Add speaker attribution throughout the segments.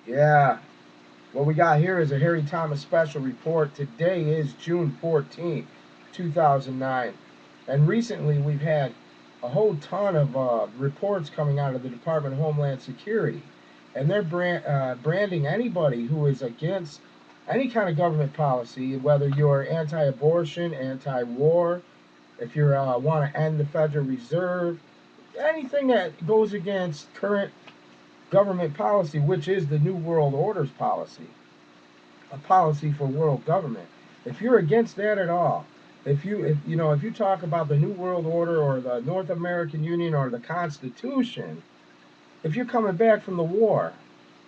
Speaker 1: Yeah. What we got here is a Harry Thomas special report. Today is June 14th, 2009. And recently we've had a whole ton of reports coming out of the Department of Homeland Security. And they're branding anybody who is against any kind of government policy, whether you're anti-abortion, anti-war, if you want to end the Federal Reserve, anything that goes against current government policy, which is the New World Order's policy, a policy for world government. If you're against that at all, if you talk about the New World Order or the North American Union or the Constitution, if you're coming back from the war,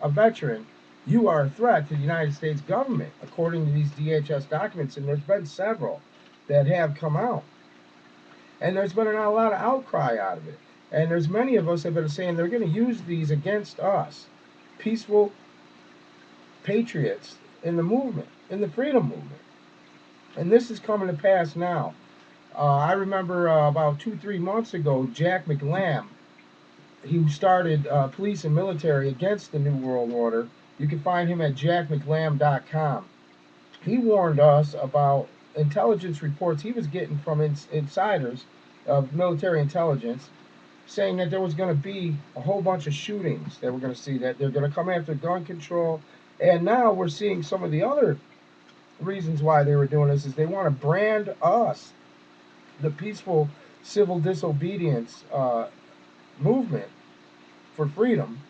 Speaker 1: a veteran, you are a threat to the United States government, according to these DHS documents, and there's been several that have come out. And there's been a lot of outcry out of it. And there's many of us have been saying they're going to use these against us, peaceful patriots in the movement, in the freedom movement. And this is coming to pass now. I remember about 2, 3 months ago, Jack McLam, he started police and military against the New World Order. You can find him at jackmclam.com. He warned us about intelligence reports he was getting from insiders of military intelligence, saying that there was going to be a whole bunch of shootings that we're going to see, that they're going to come after gun control. And now we're seeing some of the other reasons why they were doing this is they want to brand us, the peaceful civil disobedience movement for freedom,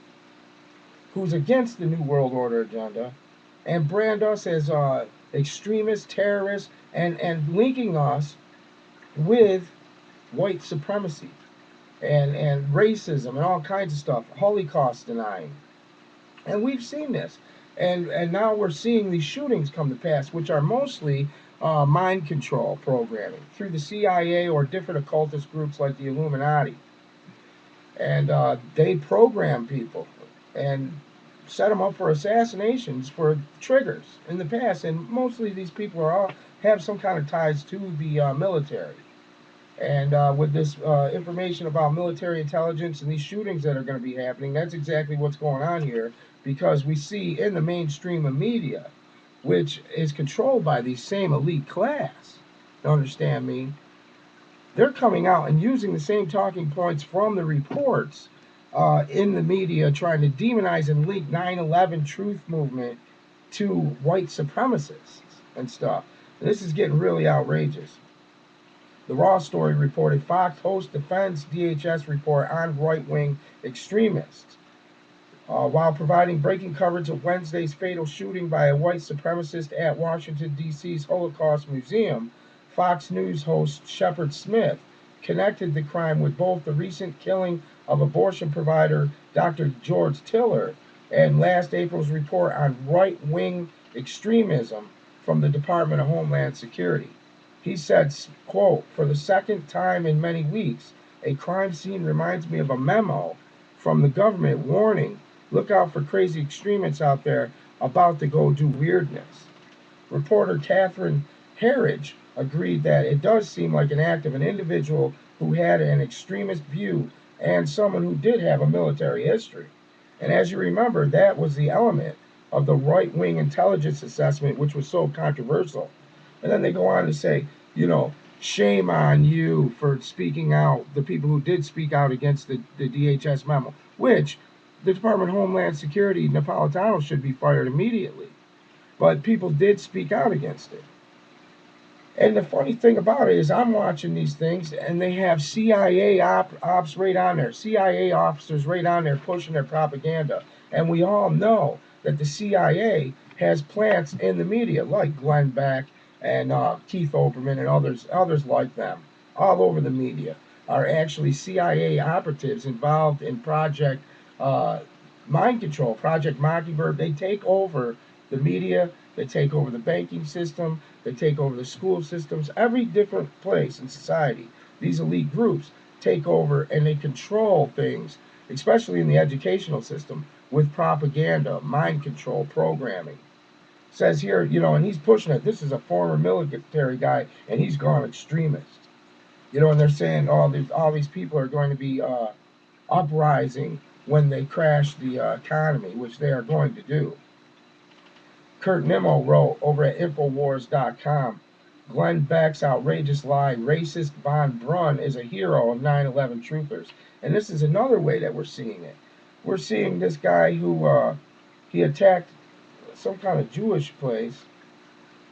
Speaker 1: who's against the New World Order agenda, and brand us as extremists, terrorists, and linking us with white supremacy and racism and all kinds of stuff, Holocaust denying. And we've seen this. And now we're seeing these shootings come to pass, which are mostly mind control programming through the CIA or different occultist groups like the Illuminati. And they program people and set them up for assassinations for triggers in the past. And mostly these people are all have some kind of ties to the military. And with this information about military intelligence and these shootings that are going to be happening, that's exactly what's going on here, because we see in the mainstream of media, which is controlled by these same elite class, you understand me? They're coming out and using the same talking points from the reports in the media, trying to demonize and link 9/11 truth movement to white supremacists and stuff. And this is getting really outrageous. The Raw story reported Fox host defends DHS report on right-wing extremists. While providing breaking coverage of Wednesday's fatal shooting by a white supremacist at Washington, D.C.'s Holocaust Museum, Fox News host Shepard Smith connected the crime with both the recent killing of abortion provider Dr. George Tiller and last April's report on right-wing extremism from the Department of Homeland Security. He said, quote, "For the second time in many weeks, a crime scene reminds me of a memo from the government warning, look out for crazy extremists out there about to go do weirdness." Reporter Catherine Herridge agreed that it does seem like an act of an individual who had an extremist view and someone who did have a military history. And as you remember, that was the element of the right-wing intelligence assessment, which was so controversial. And then they go on to say, shame on you for speaking out, the people who did speak out against the DHS memo, which the Department of Homeland Security, Napolitano, should be fired immediately. But people did speak out against it. And the funny thing about it is I'm watching these things, and they have CIA ops right on there, CIA officers right on there pushing their propaganda. And we all know that the CIA has plants in the media, like Glenn Beck and Keith Olbermann and others like them, all over the media, are actually CIA operatives involved in Project Mind Control, Project Mockingbird. They take over the media, they take over the banking system, they take over the school systems, every different place in society. These elite groups take over and they control things, especially in the educational system, with propaganda, mind control, programming. Says here, and he's pushing it. This is a former military guy, and he's gone extremist. And they're saying all these people are going to be uprising when they crash the economy, which they are going to do. Kurt Nimmo wrote over at Infowars.com, Glenn Beck's outrageous lie, racist Von Brunn is a hero of 9/11 truthers. And this is another way that we're seeing it. We're seeing this guy who he attacked some kind of Jewish place.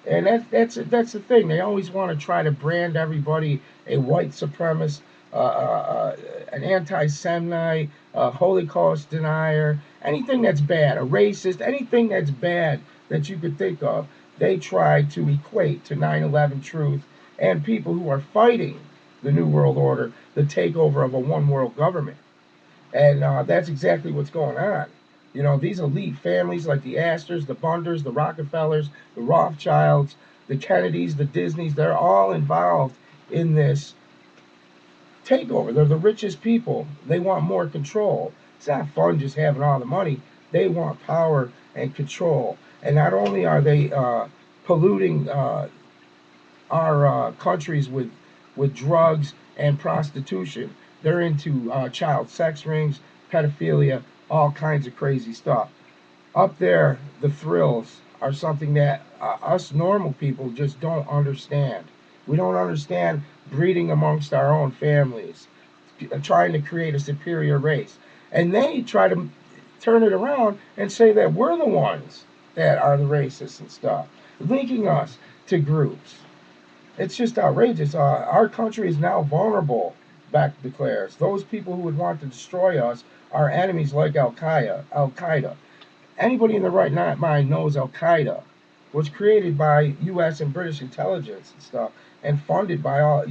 Speaker 1: And that's the thing. They always want to try to brand everybody a white supremacist, an anti-Semite, a Holocaust denier, anything that's bad, a racist, anything that's bad that you could think of. They try to equate to 9/11 truth and people who are fighting the New World Order, the takeover of a one-world government. And that's exactly what's going on. You know, these elite families like the Astors, the Bunders, the Rockefellers, the Rothschilds, the Kennedys, the Disneys, they're all involved in this takeover. They're the richest people. They want more control. It's not fun just having all the money. They want power and control. And not only are they polluting our countries with drugs and prostitution, they're into child sex rings, pedophilia, all kinds of crazy stuff. Up there, the thrills are something that us normal people just don't understand. We don't understand breeding amongst our own families, trying to create a superior race. And they try to turn it around and say that we're the ones that are the racists and stuff, linking us to groups. It's just outrageous. Our country is now vulnerable, Beck declares. Those people who would want to destroy us are enemies like Al-Qaeda. Anybody in the right mind knows Al-Qaeda was created by U.S. and British intelligence and stuff, and funded by all,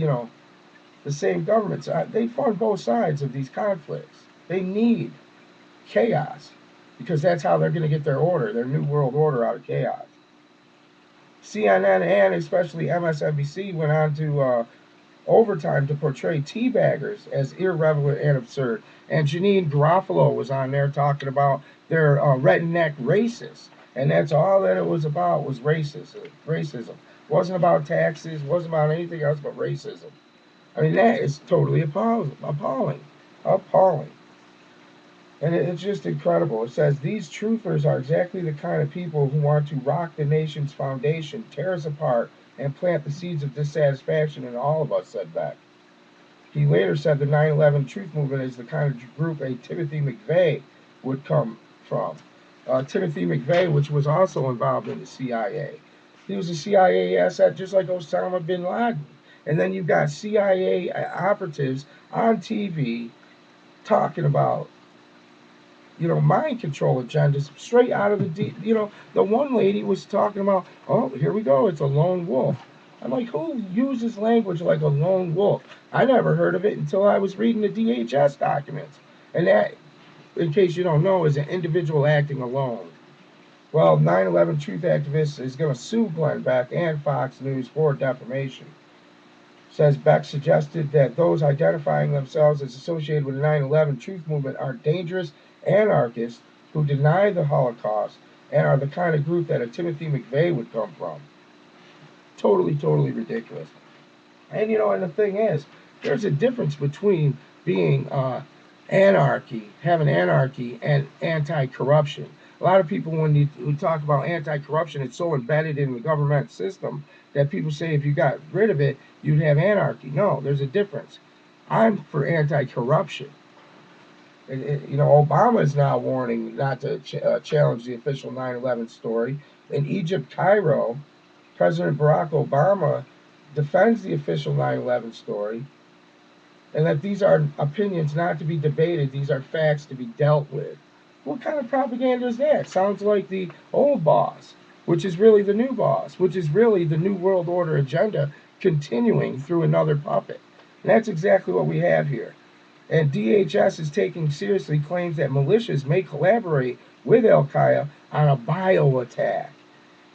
Speaker 1: the same governments. They fund both sides of these conflicts. They need chaos because that's how they're going to get their new world order out of chaos. CNN and especially MSNBC went on to overtime to portray teabaggers as irrelevant and absurd. And Janine Garofalo was on there talking about their redneck racists. And that's all that it was about, was racism. Wasn't about taxes, wasn't about anything else but racism. I mean, that is totally appalling. And it's just incredible. It says, these truthers are exactly the kind of people who want to rock the nation's foundation, tear us apart, and plant the seeds of dissatisfaction in all of us, said Beck. He later said the 9/11 Truth Movement is the kind of group a Timothy McVeigh would come from. Timothy McVeigh, which was also involved in the CIA. He was a CIA asset just like Osama bin Laden. And then you've got CIA operatives on TV talking about, mind control agendas straight out of the, the one lady was talking about, oh, here we go, it's a lone wolf. I'm like, who uses language like a lone wolf? I never heard of it until I was reading the DHS documents. And that, in case you don't know, is an individual acting alone. Well, 9/11 Truth activist is going to sue Glenn Beck and Fox News for defamation. Says Beck suggested that those identifying themselves as associated with the 9/11 Truth Movement are dangerous anarchists who deny the Holocaust and are the kind of group that a Timothy McVeigh would come from. Totally ridiculous. And and the thing is, there's a difference between being having anarchy, and anti-corruption. A lot of people, when you talk about anti-corruption, it's so embedded in the government system that people say if you got rid of it, you'd have anarchy. No, there's a difference. I'm for anti-corruption. Obama is now warning not to challenge the official 9/11 story. In Egypt, Cairo, President Barack Obama defends the official 9/11 story, and that these are opinions not to be debated, these are facts to be dealt with. What kind of propaganda is that? Sounds like the old boss, which is really the new boss, which is really the New World Order agenda continuing through another puppet. And that's exactly what we have here. And DHS is taking seriously claims that militias may collaborate with Al-Qaeda on a bio attack.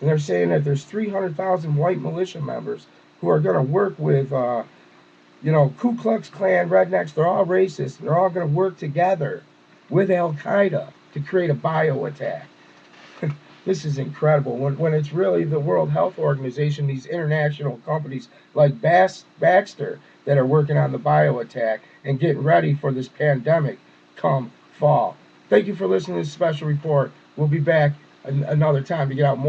Speaker 1: And they're saying that there's 300,000 white militia members who are going to work with, Ku Klux Klan, rednecks. They're all racist. They're all going to work together with Al-Qaeda to create a bio attack. This is incredible. When it's really the World Health Organization, these international companies like Baxter that are working on the bio attack and getting ready for this pandemic come fall. Thank you for listening to this special report. We'll be back another time to get out more.